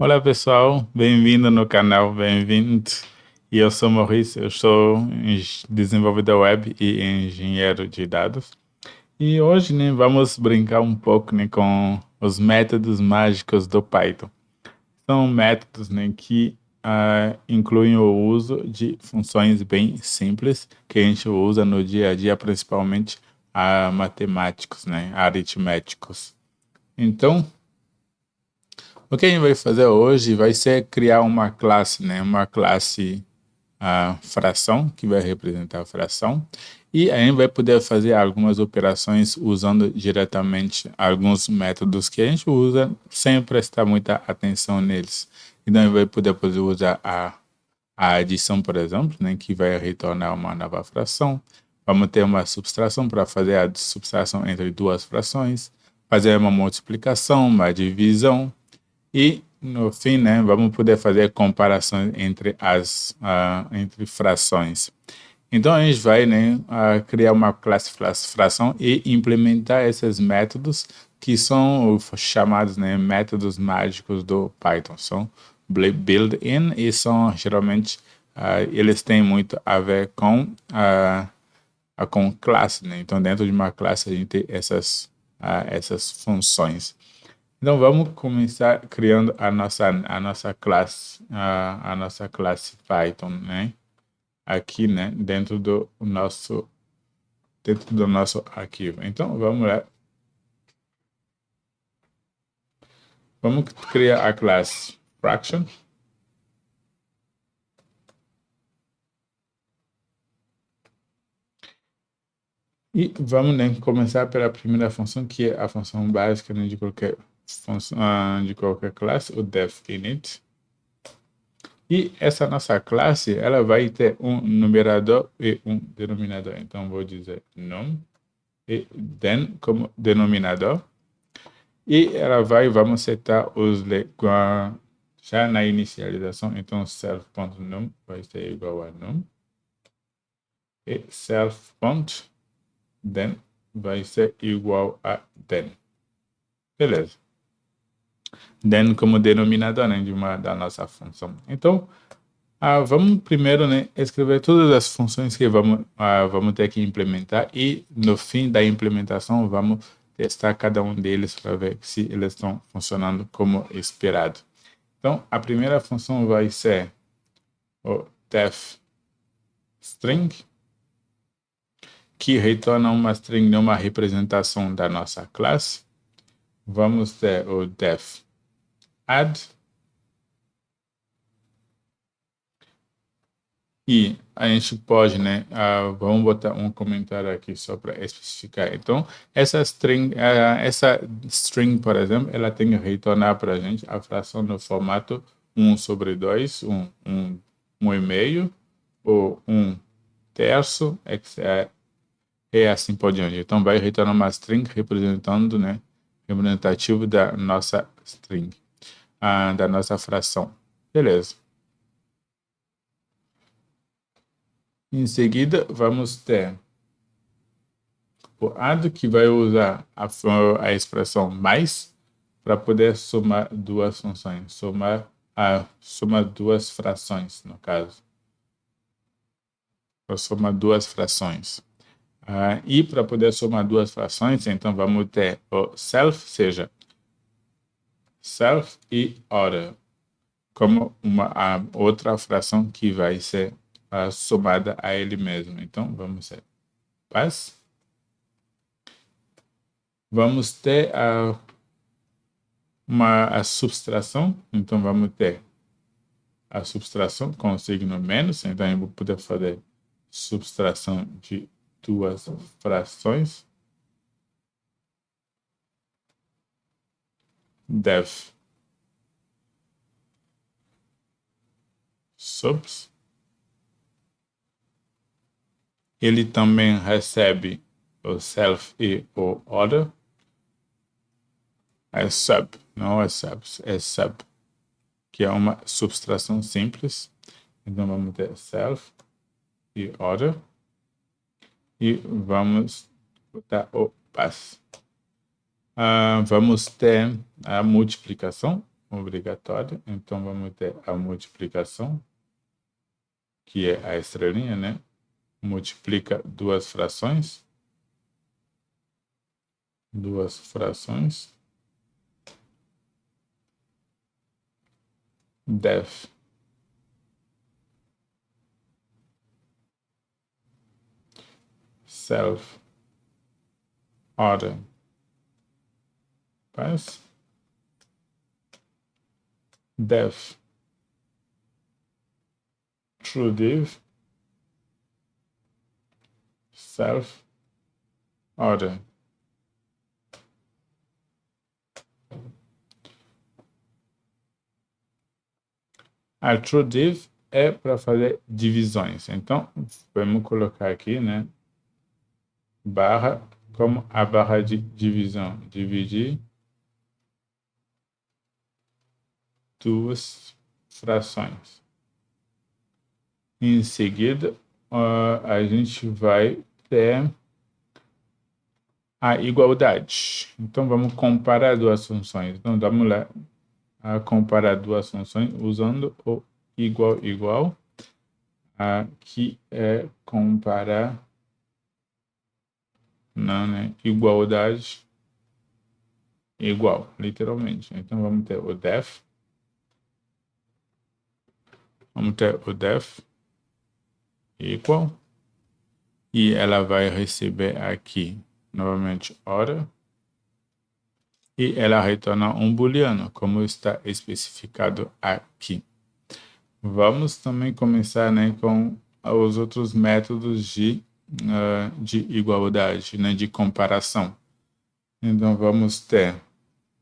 Olá pessoal, bem-vindo no canal, bem-vindo. E eu sou Maurício, eu sou desenvolvedor web e engenheiro de dados. E hoje, né, vamos brincar um pouco, né, com os métodos mágicos do Python. São métodos, né, que incluem o uso de funções bem simples que a gente usa no dia a dia, principalmente matemáticos, né, aritméticos. Então, o que a gente vai fazer hoje vai ser criar uma classe, né? Uma classe fração, que vai representar a fração. E a gente vai poder fazer algumas operações usando diretamente alguns métodos que a gente usa sem prestar muita atenção neles. Então, a gente vai poder usar a adição, por exemplo, né? Que vai retornar uma nova fração. Vamos ter uma subtração para fazer a subtração entre duas frações. Fazer uma multiplicação, uma divisão e, no fim, né, vamos poder fazer comparações entre entre frações. Então, a gente vai, né, criar uma classe fração e implementar esses métodos que são os chamados, né, métodos mágicos do Python. São built-in e são, geralmente, eles têm muito a ver com classe, né? Então, dentro de uma classe, a gente tem essas funções. Então vamos começar criando a nossa classe Python, né? Aqui, né? Dentro do nosso arquivo. Então vamos lá, vamos criar a classe fraction e vamos, né, começar pela primeira função, que é a função básica, né, de qualquer função, de qualquer classe, o def init. E essa nossa classe, ela vai ter um numerador e um denominador. Então vou dizer num e then como denominador. E vamos setar já na inicialização, então self.num vai ser igual a num. E self.then vai ser igual a then. Beleza. Then como denominador, né, da nossa função. Então, vamos primeiro, né, escrever todas as funções que vamos ter que implementar e no fim da implementação vamos testar cada um deles para ver se eles estão funcionando como esperado. Então, a primeira função vai ser o def string, que retorna uma string numa representação da nossa classe. Vamos ter o def add, e a gente pode, né, vamos botar um comentário aqui só para especificar. Então, essa string, por exemplo, ela tem que retornar para a gente a fração no formato 1/2, 1,5, ou 1/3, e assim por diante. Então, vai retornar uma string representando, né, representativo da nossa string, da nossa fração. Beleza. Em seguida, vamos ter o add, que vai usar a expressão mais para poder somar duas funções, somar duas frações, no caso. Para somar duas frações. E para poder somar duas frações, então vamos ter o self, seja self e order, como a outra fração que vai ser somada a ele mesmo. Então, vamos ter pass. Vamos ter a subtração, então vamos ter a subtração com o signo menos, então eu vou poder fazer subtração de duas frações. Def subs. Ele também recebe o self e o order. É sub, não é subs, é sub, que é uma subtração simples. Então vamos ter self e order. E vamos botar o pass. Vamos ter a multiplicação, obrigatória. Então, vamos ter a multiplicação, que é a estrelinha, né? Multiplica duas frações. Duas frações. Def. Self. Order. Pass. Def. True div. Self. Order. A true div é para fazer divisões. Então, vamos colocar aqui, né? Barra, como a barra de divisão. Dividir duas frações. Em seguida, a gente vai ter a igualdade. Então, vamos comparar duas funções. Então, vamos lá a comparar duas funções usando o igual, que é comparar, não, né? Igualdade igual, literalmente. Então, vamos ter o def. Vamos ter o def equal. E ela vai receber aqui, novamente, hora. E ela retorna um booleano, como está especificado aqui. Vamos também começar, né, com os outros métodos de igualdade, né, de comparação. Então, vamos ter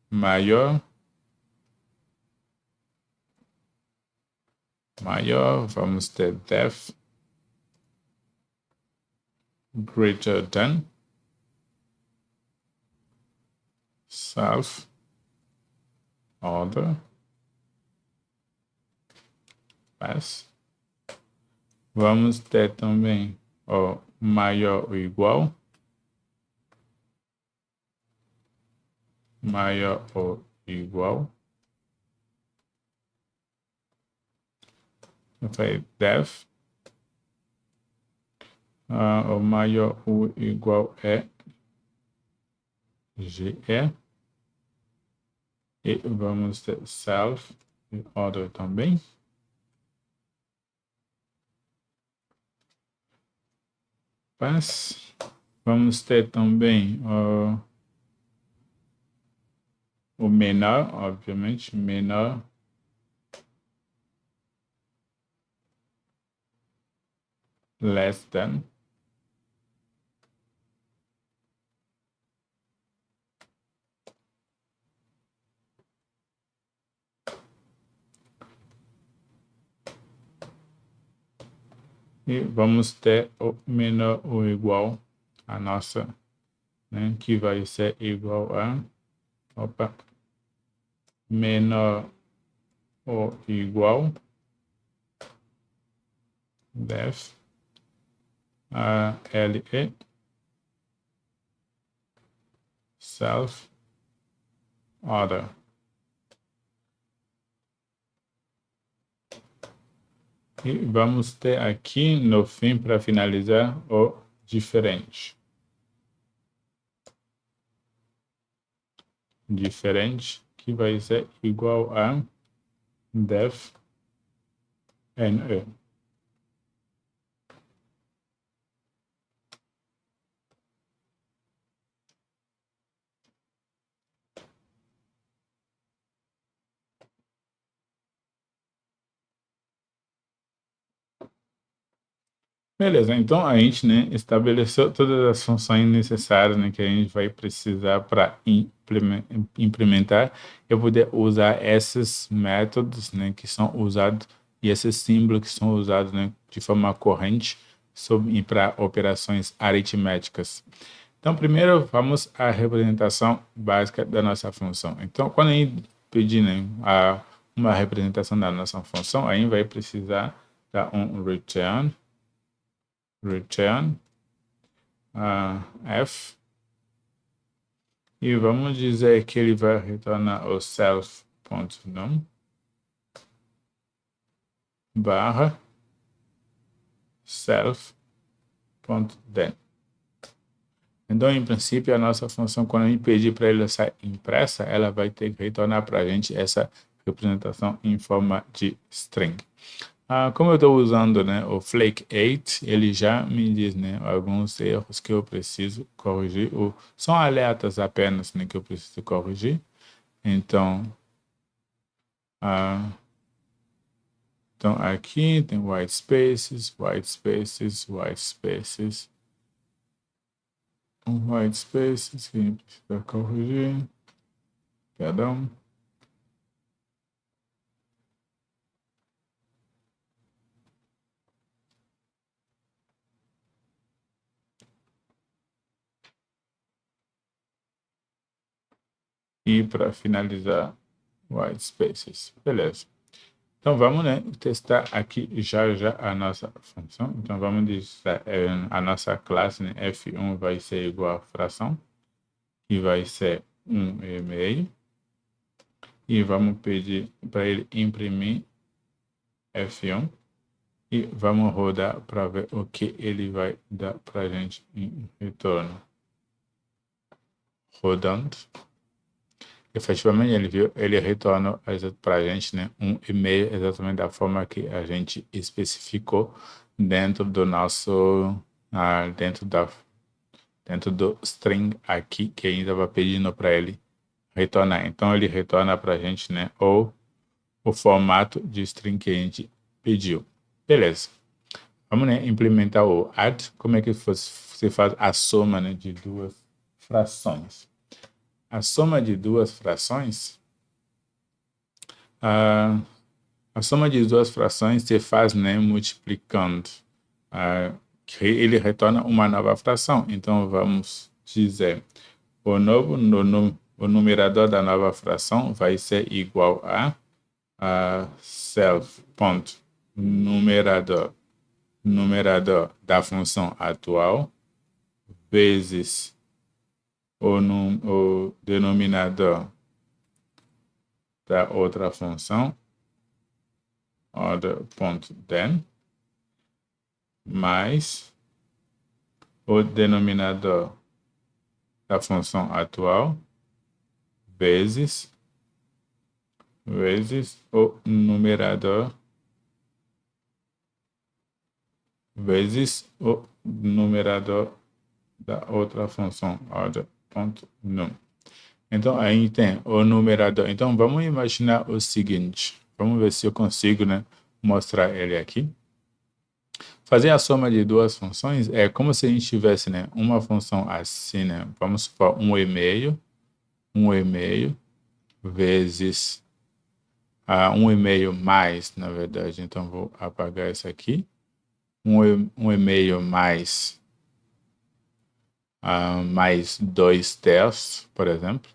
maior, vamos ter def, greater than, self, order, pass. Vamos ter também o maior ou igual, maior ou igual. Vai def, o maior ou igual é GE. E vamos ter self e order também. Pass. Vamos ter também o menor, obviamente, menor. Less than. E vamos ter o menor ou igual a nossa, né, que vai ser igual a, menor ou igual, def, a LE, self, order. E vamos ter aqui, no fim, para finalizar, o diferente. Diferente, que vai ser igual a def NE. Beleza, então a gente, né, estabeleceu todas as funções necessárias, né, que a gente vai precisar para implementar e poder usar esses métodos, né, que são usados e esses símbolos que são usados, né, de forma corrente para operações aritméticas. Então, primeiro vamos à representação básica da nossa função. Então, quando a gente pedir, né, uma representação da nossa função, a gente vai precisar dar um return f, e vamos dizer que ele vai retornar o self ponto num barra self.then. Então, em princípio, a nossa função, quando a gente pedir para ela ser impressa, ela vai ter que retornar para a gente essa representação em forma de string. Como eu estou usando, né, o Flake 8, ele já me diz, né, alguns erros que eu preciso corrigir, ou são alertas apenas, né, que eu preciso corrigir. Então, então aqui tem white spaces, white spaces, white spaces. White spaces que a gente precisa corrigir. Perdão. E para finalizar, white spaces. Beleza. Então vamos, né, testar aqui já a nossa função. Então vamos dizer, a nossa classe, né, f1 vai ser igual a fração, que vai ser 1,5. E vamos pedir para ele imprimir f1. E vamos rodar para ver o que ele vai dar para a gente em retorno. Rodando. Efetivamente, ele retorna para a gente, né, 1,5, exatamente da forma que a gente especificou dentro do nosso, dentro do string aqui, que a gente estava pedindo para ele retornar. Então, ele retorna para a gente, né, o formato de string que a gente pediu. Beleza. Vamos, né, implementar o add. Como é que você faz a soma, né, de duas frações? A soma de duas frações, a soma de duas frações se faz, né, multiplicando, que ele retorna uma nova fração. Então, vamos dizer, o numerador da nova fração vai ser igual a self.numerador da função atual vezes o denominador da outra função, order.then, mais o denominador da função atual vezes o numerador da outra função, order.num. Então, aí tem o numerador. Então, vamos imaginar o seguinte. Vamos ver se eu consigo, né, mostrar ele aqui. Fazer a soma de duas funções é como se a gente tivesse, né, uma função assim, né? Vamos supor 1,5 vezes 1,5 mais, na verdade. Então, vou apagar isso aqui. 1,5 mais 2/3, por exemplo.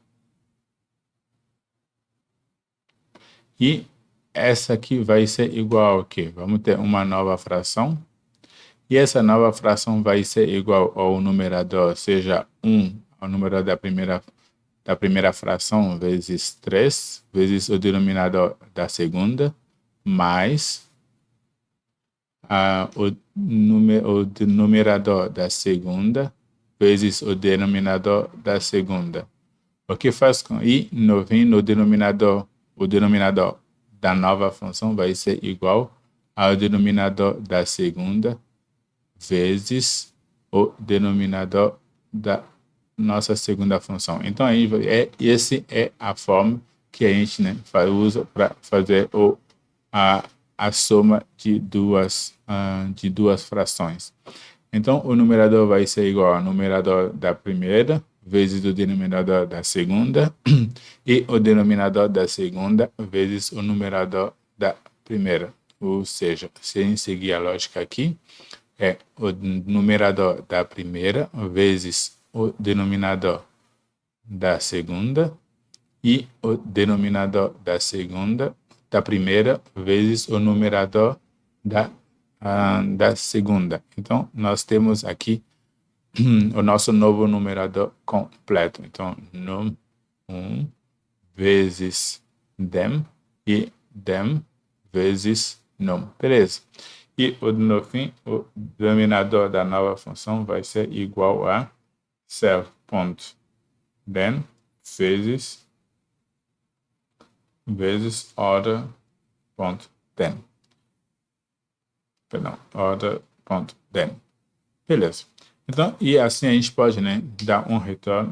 E essa aqui vai ser igual ao quê? Vamos ter uma nova fração. E essa nova fração vai ser igual ao numerador, seja 1, ao numerador da primeira fração, vezes 3, vezes o denominador da segunda, mais o numerador da segunda, vezes o denominador da segunda. O que faz com i no denominador, o denominador da nova função vai ser igual ao denominador da segunda vezes o denominador da nossa segunda função. Então, aí essa é a forma que a gente, né, usa para fazer a soma de duas frações. Então, o numerador vai ser igual ao numerador da primeira vezes o denominador da segunda e o denominador da segunda vezes o numerador da primeira. Ou seja, se a gente seguir a lógica aqui, é o numerador da primeira vezes o denominador da segunda e o denominador da primeira vezes o numerador da segunda. Então, nós temos aqui o nosso novo numerador completo. Então, num1 vezes them e them vezes num. Beleza. E no fim, o denominador da nova função vai ser igual a self.then vezes order.then. Perdão, order.then. Beleza. Então, e assim a gente pode, né, dar um return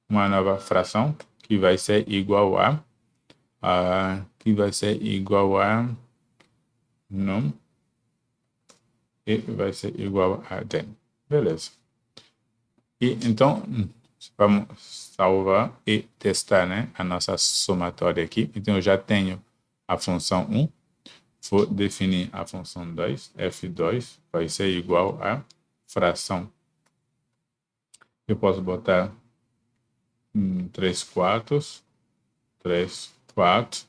uma nova fração que vai ser igual a num e vai ser igual a then. Beleza. E então, vamos salvar e testar, né, a nossa somatória aqui. Então, eu já tenho a função 1. Vou definir a função 2. F2 vai ser igual a fração. Eu posso botar 3/4.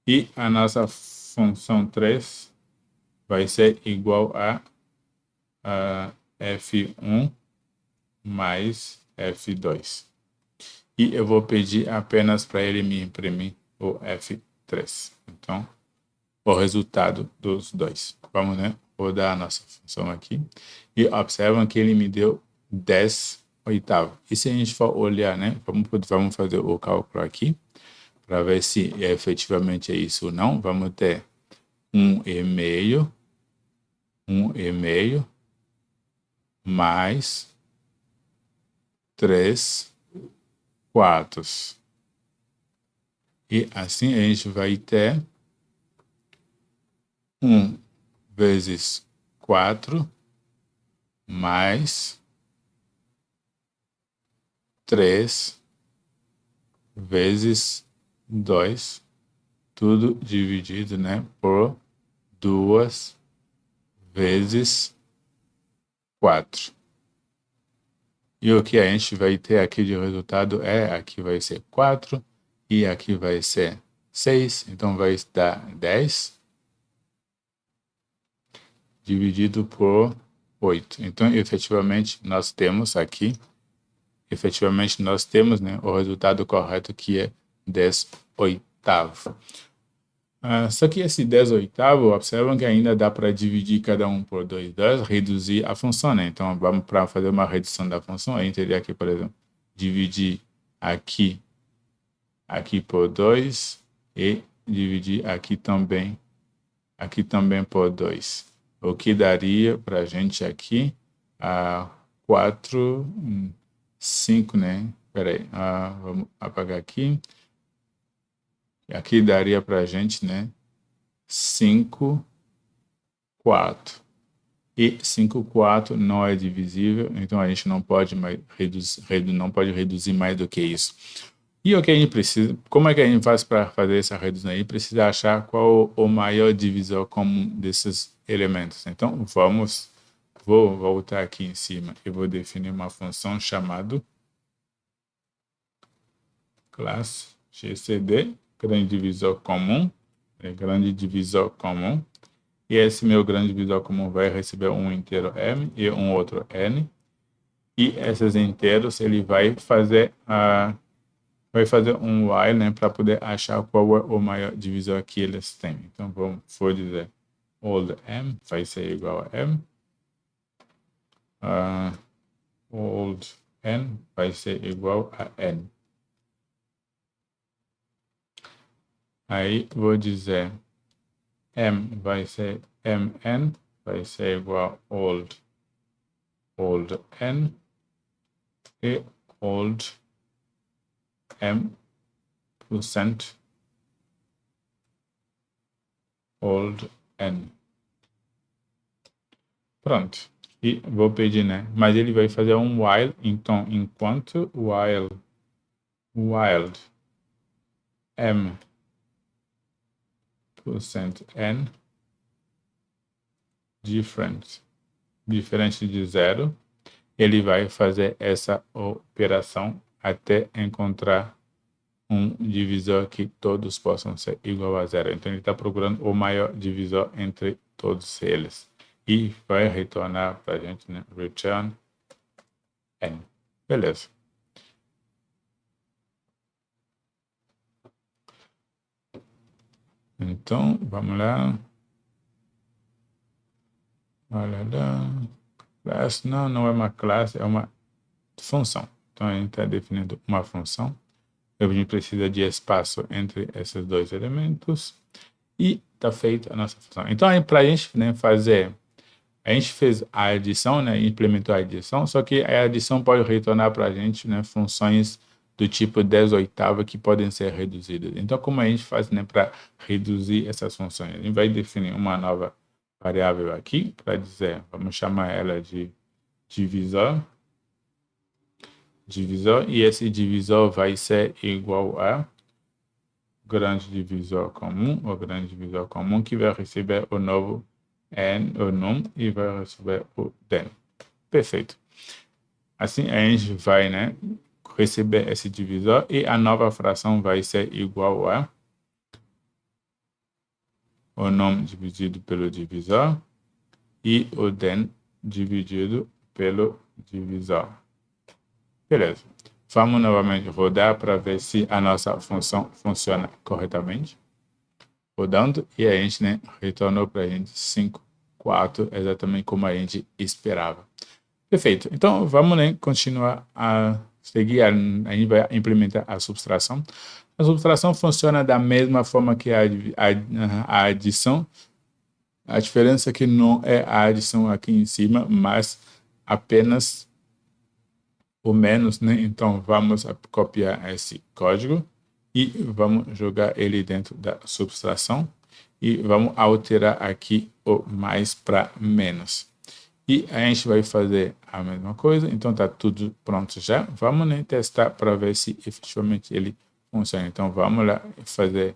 E a nossa função 3 vai ser igual a F1 mais F2. E eu vou pedir apenas para ele me imprimir o F3. Então, o resultado dos dois. Vamos, né, rodar a nossa função aqui. E observam que ele me deu 10/8. E se a gente for olhar, né, vamos fazer o cálculo aqui, para ver se efetivamente é isso ou não. Vamos ter 1,5 mais 3/4. E assim a gente vai ter 1 vezes 4 mais 3 vezes 2, tudo dividido, né, por 2 vezes 4. E o que a gente vai ter aqui de resultado aqui vai ser 4 e aqui vai ser 6, então vai dar 10 dividido por 8. Então, efetivamente, nós temos aqui, né, o resultado correto que é 10/8. Só que esse 10/8, observam que ainda dá para dividir cada um por 2, reduzir a função, né? Então, vamos para fazer uma redução da função, a gente teria aqui, por exemplo, dividir aqui por 2 e dividir aqui também por 2. O que daria para a gente aqui 4, 5, né? Peraí, vamos apagar aqui. Aqui daria para a gente, né, 5/4. E 5/4 não é divisível, então a gente não pode reduzir mais do que isso. E o que a gente precisa, como é que a gente faz para fazer essa redução aí? Precisa achar qual o maior divisor comum desses elementos. Então, vou voltar aqui em cima e vou definir uma função chamada classe GCD, grande divisor comum, e esse meu grande divisor comum vai receber um inteiro m e um outro n, e esses inteiros ele vai fazer um while, né, para poder achar qual é o maior divisor que eles têm. Então, vou dizer old m vai ser igual a m, old n vai ser igual a n. Aí, vou dizer m vai ser mn, vai ser igual a old n, e old m% old n. Pronto. E vou pedir, né? Mas ele vai fazer um while, então, enquanto while m% n diferente de 0, ele vai fazer essa operação até encontrar um divisor que todos possam ser igual a 0. Então, ele está procurando o maior divisor entre todos eles. E vai retornar para a gente, né? Return n. Beleza. Então, vamos lá. Olha lá. Classe, não é uma classe, é uma função. Então, a gente está definindo uma função. A gente precisa de espaço entre esses dois elementos. E está feita a nossa função. Então, para a gente, né, fazer... A gente fez a adição, né, implementou a adição, só que a adição pode retornar para a gente, né, funções do tipo 10 oitava que podem ser reduzidas. Então, como a gente faz, né, para reduzir essas funções? A gente vai definir uma nova variável aqui, para dizer, vamos chamar ela de divisor. E esse divisor vai ser igual a grande divisor comum, ou grande divisor comum, que vai receber o novo n, o num, e vai receber o den. Perfeito. Assim, a gente vai, né, receber esse divisor e a nova fração vai ser igual a o num dividido pelo divisor e o den dividido pelo divisor. Beleza. Vamos novamente rodar para ver se a nossa função funciona corretamente. Rodando, e a gente, né, retornou para a gente 5, 4, exatamente como a gente esperava. Perfeito. Então, vamos, né, continuar a seguir, a gente vai implementar a subtração. A subtração funciona da mesma forma que a adição. A diferença é que não é a adição aqui em cima, mas apenas o menos, né? Então, vamos copiar esse código e vamos jogar ele dentro da subtração e vamos alterar aqui o mais para menos. E a gente vai fazer a mesma coisa, então tá tudo pronto já. Vamos, né, testar para ver se efetivamente ele funciona. Então vamos lá fazer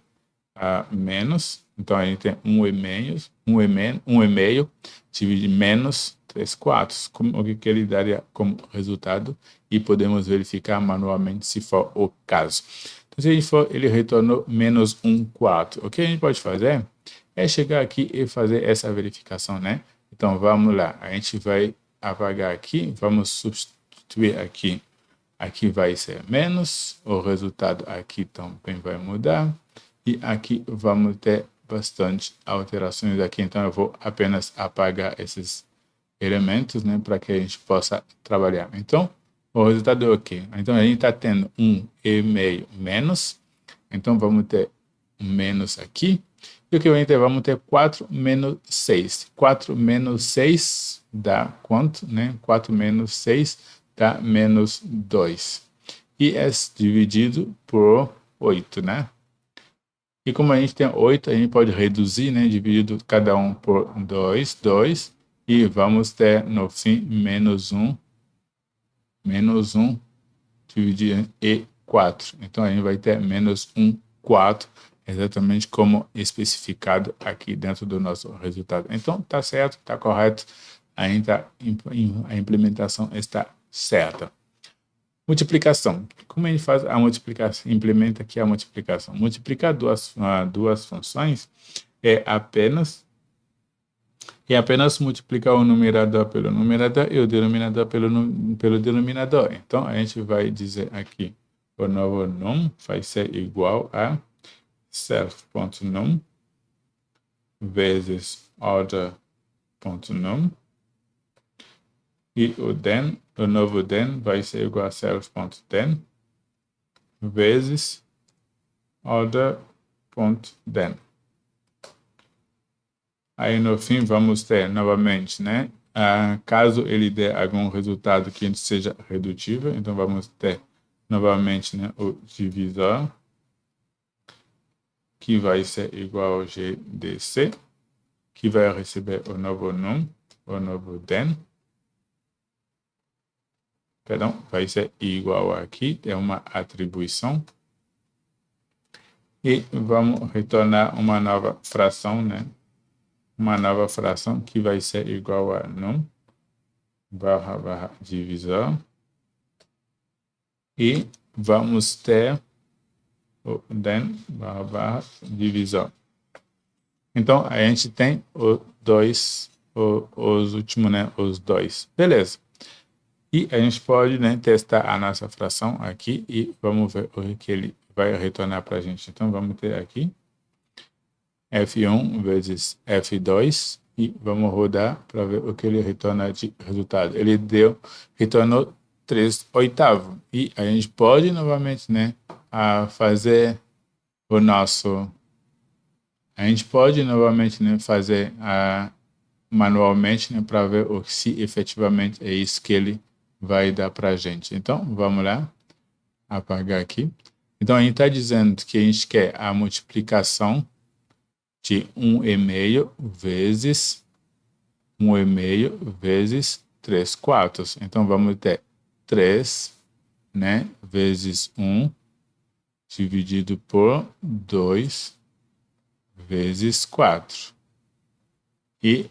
menos. Então a gente tem 1,5 dividir menos 3 quartos, o que ele daria como resultado, e podemos verificar manualmente se for o caso. Então, se a gente for, ele retornou menos 1 quarto. O que a gente pode fazer é chegar aqui e fazer essa verificação, né? Então vamos lá, a gente vai apagar aqui, vamos substituir aqui. Aqui vai ser menos, o resultado aqui também vai mudar. E aqui vamos ter bastante alterações aqui, então eu vou apenas apagar esses elementos, né, para que a gente possa trabalhar. Então, o resultado é ok. Então, a gente está tendo 1,5 menos, então vamos ter um menos aqui, e o que vai ter? Vamos ter 4 menos 6. 4 menos 6 dá quanto, né? 4 menos 6 dá menos 2. E é dividido por 8, né? E como a gente tem 8, a gente pode reduzir, né? Dividido cada um por 2, 2. E vamos ter, no fim, menos 1 dividido em 4. Então, a gente vai ter menos 1 quarto, exatamente como especificado aqui dentro do nosso resultado. Então, está certo, está correto, a implementação está certa. Multiplicação. Como a gente faz a multiplicação? Implementa aqui a multiplicação. Multiplicar duas funções é apenas multiplicar o numerador pelo numerador e o denominador pelo denominador. Então, a gente vai dizer aqui, o novo num vai ser igual a self.num vezes order.num e o novo den vai ser igual a self.den vezes order.den. Aí no fim vamos ter novamente, né? Caso ele dê algum resultado que seja redutível, então vamos ter novamente, né, o divisor, que vai ser igual ao GDC, que vai receber o novo num, o novo den. Perdão, vai ser igual aqui, é uma atribuição. E vamos retornar uma nova fração, né? Uma nova fração que vai ser igual a num barra divisor. E vamos ter o den barra divisor. Então, a gente tem os últimos, né? Os dois. Beleza. E a gente pode, né, testar a nossa fração aqui e vamos ver o que ele vai retornar para a gente. Então, vamos ter aqui F1 vezes F2 e vamos rodar para ver o que ele retorna de resultado. Ele retornou 3/8 e a gente pode novamente, né, fazer o nosso, a gente pode novamente, né, fazer manualmente, né, para ver se efetivamente é isso que ele vai dar para a gente. Então, vamos lá, apagar aqui. Então, a gente está dizendo que a gente quer a multiplicação de 1/2 vezes 1/2 vezes 3/4. Então, vamos ter 3, né, vezes 1 dividido por 2 vezes 4. E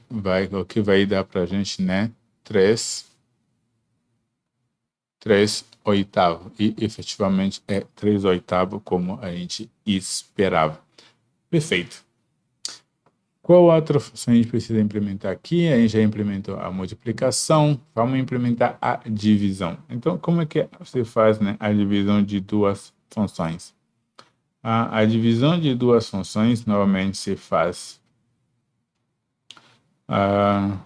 o que vai dar para a gente, né, 3/8. E efetivamente é 3/8 como a gente esperava. Perfeito. Qual outra função a gente precisa implementar aqui? A gente já implementou a multiplicação, vamos implementar a divisão. Então, como é que você faz, né, a divisão de duas funções? A divisão de duas funções, normalmente se faz para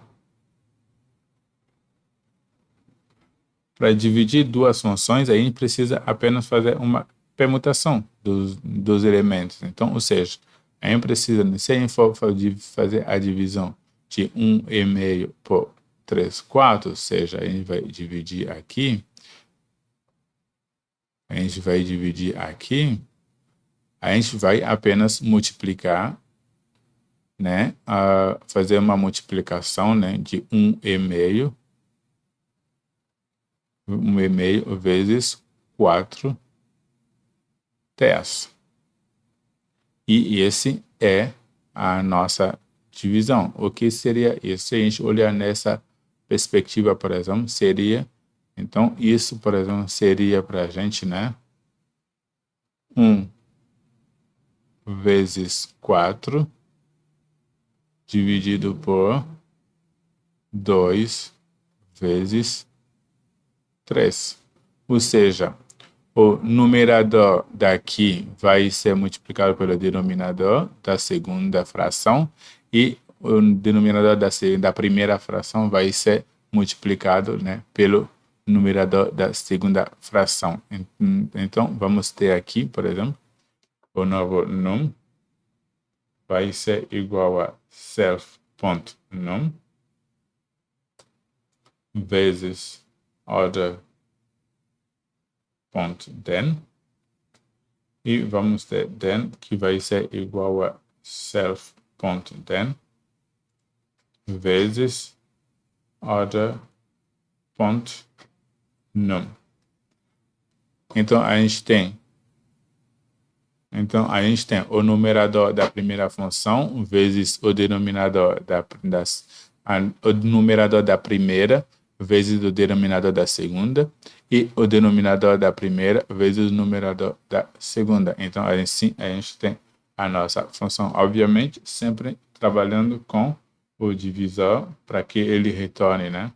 dividir duas funções, a gente precisa apenas fazer uma permutação dos elementos. Então, ou seja, a gente precisa, se a gente for fazer a divisão de 1/2 por 3/4, ou seja, a gente vai dividir aqui, a gente vai apenas multiplicar, né, fazer uma multiplicação, né, de 1/2 vezes 4/10. E esse é a nossa divisão. O que seria isso? Se a gente olhar nessa perspectiva, por exemplo, seria... Então, isso, por exemplo, seria para a gente, né, 1 vezes 4 dividido por 2 vezes 3. Ou seja, o numerador daqui vai ser multiplicado pelo denominador da segunda fração e o denominador da primeira fração vai ser multiplicado, né, pelo numerador da segunda fração. Então, vamos ter aqui, por exemplo, o novo num vai ser igual a self.num vezes order.then e vamos ter then que vai ser igual a self.then vezes order.num. Então a gente tem o numerador da primeira função vezes o denominador o numerador da primeira vezes o denominador da segunda e o denominador da primeira vezes o numerador da segunda. Então, assim, a gente tem a nossa função, obviamente, sempre trabalhando com o divisor para que ele retorne, né?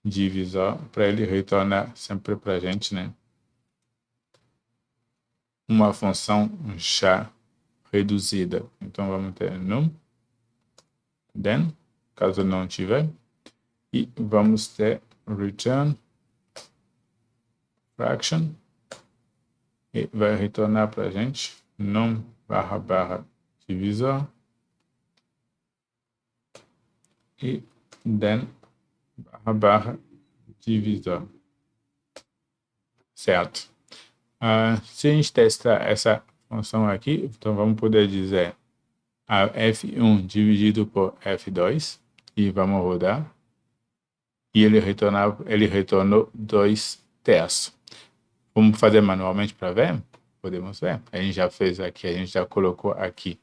Divisor para ele retornar sempre para a gente, né, uma função já reduzida. Então, vamos ter num, then, caso não tiver, e vamos ter return fraction, e vai retornar para a gente num / divisor, e then / divisor. Certo? Se a gente testar essa função aqui, então vamos poder dizer a F1 dividido por F2 e vamos rodar. E ele retornou 2/3. Vamos fazer manualmente para ver? Podemos ver. A gente já fez aqui, a gente já colocou aqui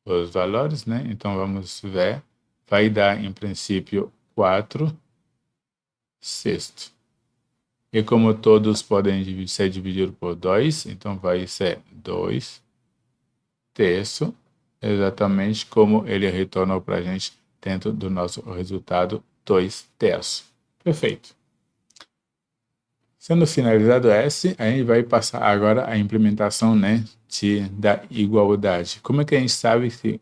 os valores, né? Então vamos ver. Vai dar, em princípio, 4/6. E como todos podem ser divididos por 2, então vai ser 2/3, exatamente como ele retornou para a gente dentro do nosso resultado 2/3. Perfeito. Sendo finalizado esse, a gente vai passar agora a implementação, né, da igualdade. Como é que a gente sabe que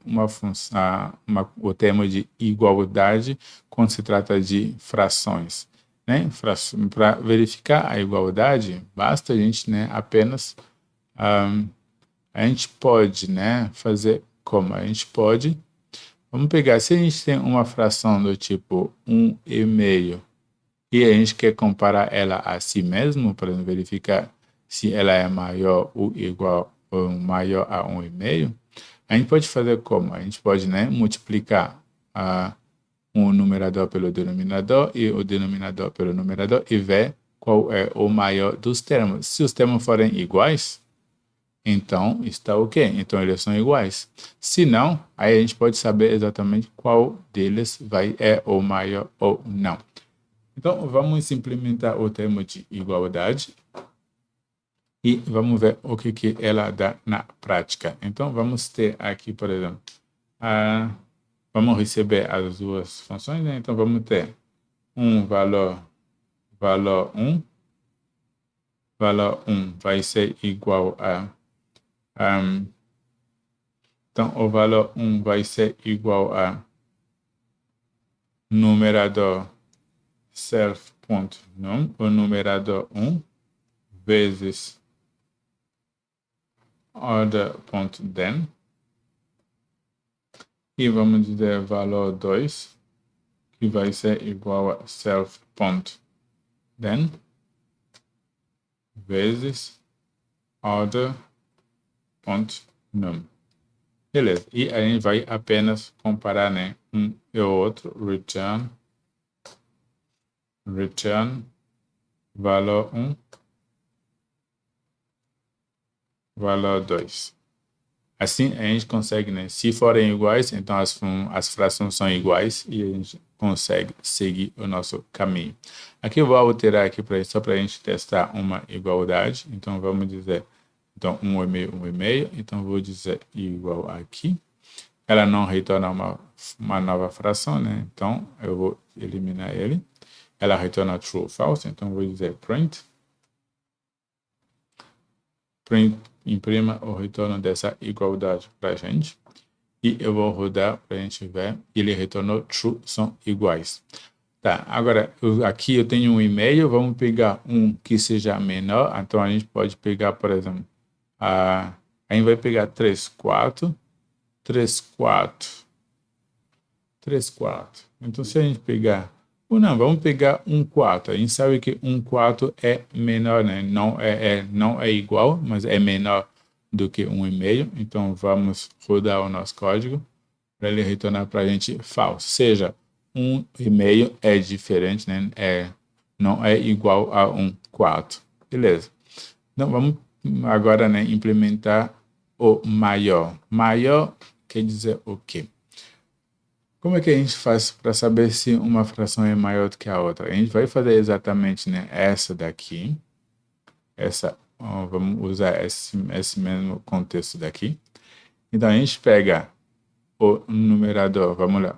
o termo de igualdade quando se trata de frações? Né? Para verificar a igualdade, basta a gente, né, apenas a gente pode, né, fazer como? A gente pode, vamos pegar, se a gente tem uma fração do tipo 1,5 e a gente quer comparar ela a si mesmo, para verificar se ela é maior ou igual ou maior a 1,5, a gente pode fazer como? A gente pode, né, multiplicar o numerador pelo denominador e o denominador pelo numerador e ver qual é o maior dos termos. Se os termos forem iguais, então está ok, então eles são iguais. Se não, aí a gente pode saber exatamente qual deles é o maior ou não. Então, vamos implementar o termo de igualdade e vamos ver o que ela dá na prática. Então, vamos ter aqui, por exemplo, vamos receber as duas funções, né? Então, vamos ter um valor 1. Valor 1 vai ser igual a... então, o valor 1 vai ser igual a numerador self.num, o numerador 1, vezes order.then, e vamos dizer valor 2, que vai ser igual a self.then, vezes order.num. Beleza, e a gente vai apenas comparar, né, um e o outro, return valor 1, valor 2. Assim, a gente consegue, né, se forem iguais, então as frações são iguais e a gente consegue seguir o nosso caminho. Aqui eu vou alterar aqui só para a gente testar uma igualdade. Então, vamos dizer, então, 1,5, 1,5. Então, vou dizer igual aqui. Ela não retorna uma nova fração, né? Então, eu vou eliminar ele. Ela retorna true ou false, então vou dizer print imprima o retorno dessa igualdade para a gente. E eu vou rodar para a gente ver. Ele retornou true, são iguais. Tá, agora aqui eu tenho um e-mail, vamos pegar um que seja menor. Então a gente pode pegar, por exemplo, a gente vai pegar 3, 4, 3, 4, 3, 4. Então se a gente pegar, ou não, vamos pegar 1, 4. A gente sabe que 1, 4 é menor, né? Não é igual, mas é menor do que 1,5. Então vamos rodar o nosso código para ele retornar para a gente falso. Seja, 1,5 é diferente, né? Não é igual a 1, 4. Beleza. Então vamos agora, né, implementar o maior. Maior quer dizer o quê? Como é que a gente faz para saber se uma fração é maior do que a outra? A gente vai fazer exatamente, né, essa daqui. Vamos usar esse mesmo contexto daqui. Então, a gente pega o numerador, vamos lá,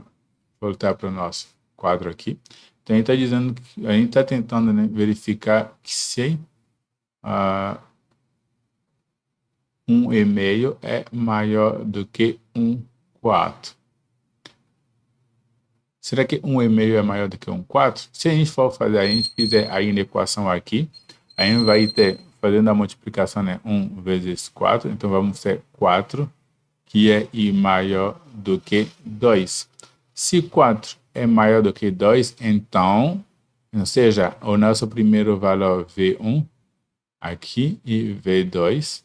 voltar para o nosso quadro aqui. Então, a gente está dizendo que a gente está tentando, né, verificar que se 1,5 é maior do que 1,4. Será que 1,5 é maior do que 1,4? Se a gente for fazer, a gente fizer aí na equação aqui, a gente vai ter, fazendo a multiplicação, né, 1 vezes 4, então vamos ter 4, que é maior do que 2. Se 4 é maior do que 2, então, ou seja, o nosso primeiro valor V1 aqui e V2.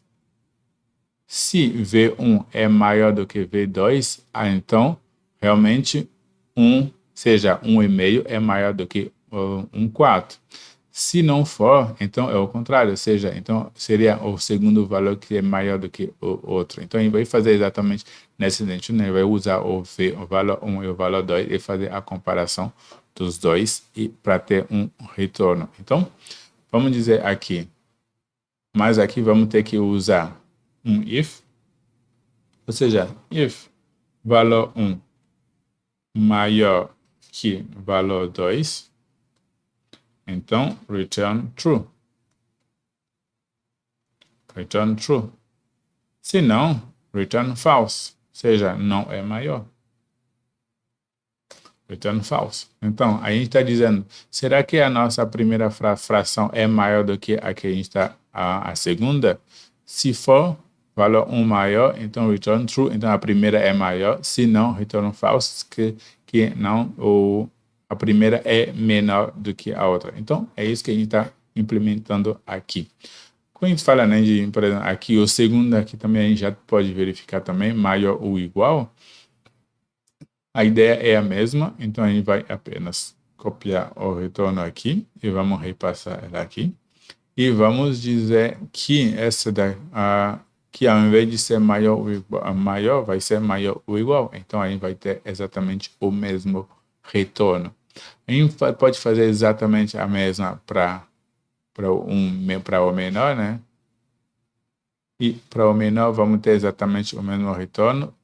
Se V1 é maior do que V2, então, realmente, seja 1,5 é maior do que 1,4. Se não for, então é o contrário, ou seja, então seria o segundo valor que é maior do que o outro. Então, a gente vai fazer exatamente nesse sentido, né? Vai usar o valor 1 e o valor 2 e fazer a comparação dos dois e para ter um retorno. Então, vamos dizer aqui, mas aqui vamos ter que usar um if, ou seja, if valor 1 maior que valor 2, então return true. return true. Se não, return false, ou seja, não é maior. Return false. Então, a gente está dizendo, será que a nossa primeira fração é maior do que a que a gente está a segunda? Se for valor 1 maior, então return true, então a primeira é maior. Se não, return false, que não, a primeira é menor do que a outra. Então, é isso que a gente está implementando aqui. Quando a gente fala, né, de, por exemplo, aqui, o segundo aqui também a gente já pode verificar também, maior ou igual. A ideia é a mesma, então a gente vai apenas copiar o retorno aqui e vamos repassar ela aqui. E vamos dizer que essa que ao invés de ser maior ou igual, maior, vai ser maior ou igual. Então a gente vai ter exatamente o mesmo retorno. A gente pode fazer exatamente a mesma para o menor, né? E para o menor vamos ter exatamente o mesmo retorno,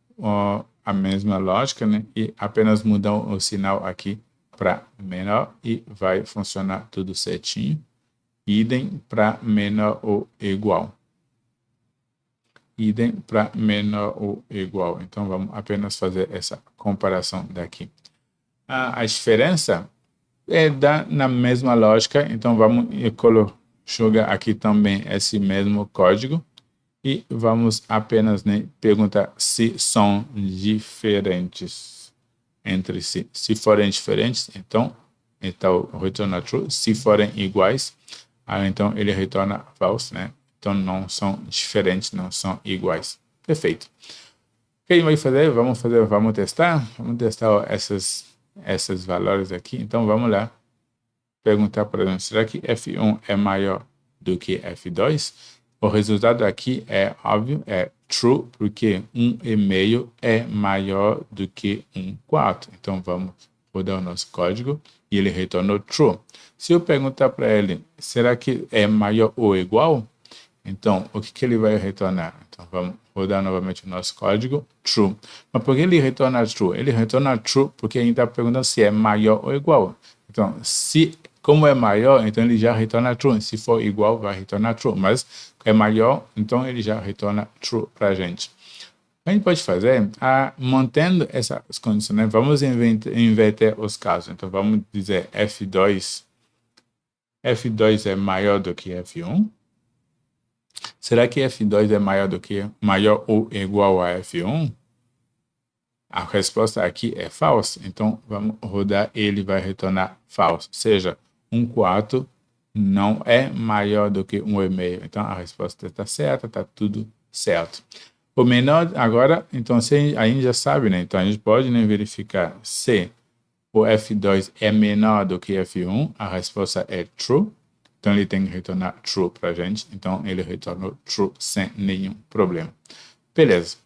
a mesma lógica, né? E apenas mudar o sinal aqui para menor e vai funcionar tudo certinho. Idem para menor ou igual. Idem para menor ou igual. Então vamos apenas fazer essa comparação daqui. A diferença é na mesma lógica, então vamos jogar aqui também esse mesmo código. E vamos apenas, né, perguntar se são diferentes entre si. Se forem diferentes, então retorna true. Se forem iguais, então ele retorna false, né? Então não são diferentes, não são iguais. Perfeito. O que a gente vai fazer? Vamos testar esses valores aqui. Então vamos lá perguntar, por exemplo, será que F1 é maior do que F2? O resultado aqui é óbvio, é true, porque 1,5 é maior do que 1/4. Então, vamos rodar o nosso código e ele retornou true. Se eu perguntar para ele, será que é maior ou igual? Então, o que ele vai retornar? Então, vamos rodar novamente o nosso código, true. Mas por que ele retorna true? Ele retorna true porque a gente está perguntando se é maior ou igual. Então, como é maior, então ele já retorna true. Se for igual, vai retornar true. Mas é maior, então ele já retorna true para a gente. O que a gente pode fazer, mantendo essas condições, né? Vamos inverter os casos. Então, vamos dizer F2 é maior do que F1. Será que F2 é maior ou igual a F1? A resposta aqui é false. Então, vamos rodar e ele vai retornar false. Ou seja, 1/4 não é maior do que 1,5. Então, a resposta está certa, está tudo certo. O menor, agora, então, a gente já sabe, né? Então, a gente pode, né, verificar se o F2 é menor do que F1. A resposta é true. Então, ele tem que retornar true para a gente. Então, ele retornou true sem nenhum problema. Beleza.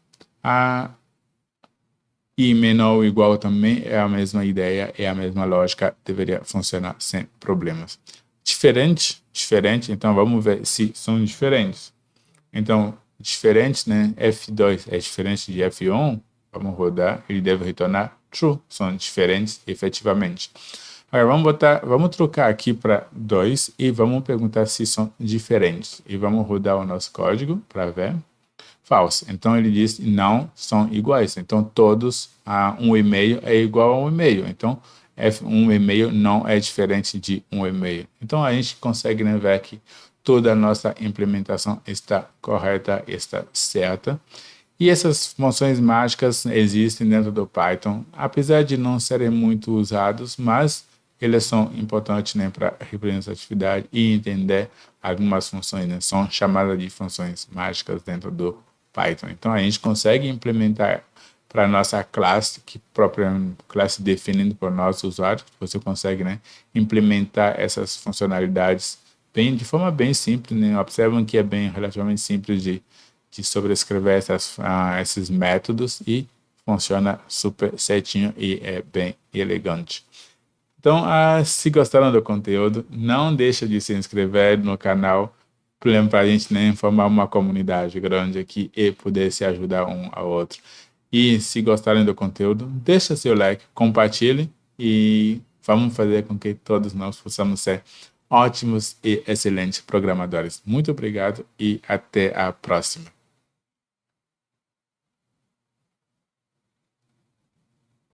E menor ou igual também é a mesma ideia, é a mesma lógica, deveria funcionar sem problemas. Diferente, então vamos ver se são diferentes. Então, diferente, né? F2 é diferente de F1, vamos rodar, ele deve retornar true, são diferentes efetivamente. Agora vamos trocar aqui para 2 e vamos perguntar se são diferentes. E vamos rodar o nosso código para ver. False. Então ele diz não são iguais. Então todos 1,5 é igual a 1,5. Então F1,5 não é diferente de 1,5. Então a gente consegue, né, ver que toda a nossa implementação está correta, está certa. E essas funções mágicas existem dentro do Python, apesar de não serem muito usados, mas eles são importantes, né, para representatividade e entender algumas funções, né, são chamadas de funções mágicas dentro do Python. Então a gente consegue implementar para a nossa classe, que própria classe definida por nossos usuários, você consegue, né, implementar essas funcionalidades de forma bem simples, né? Observam que é relativamente simples de sobrescrever esses métodos e funciona super certinho e é bem elegante. Então, se gostaram do conteúdo, não deixa de se inscrever no canal para a gente, né, formar uma comunidade grande aqui e poder se ajudar um ao outro. E se gostarem do conteúdo, deixa seu like, compartilhe e vamos fazer com que todos nós possamos ser ótimos e excelentes programadores. Muito obrigado e até a próxima.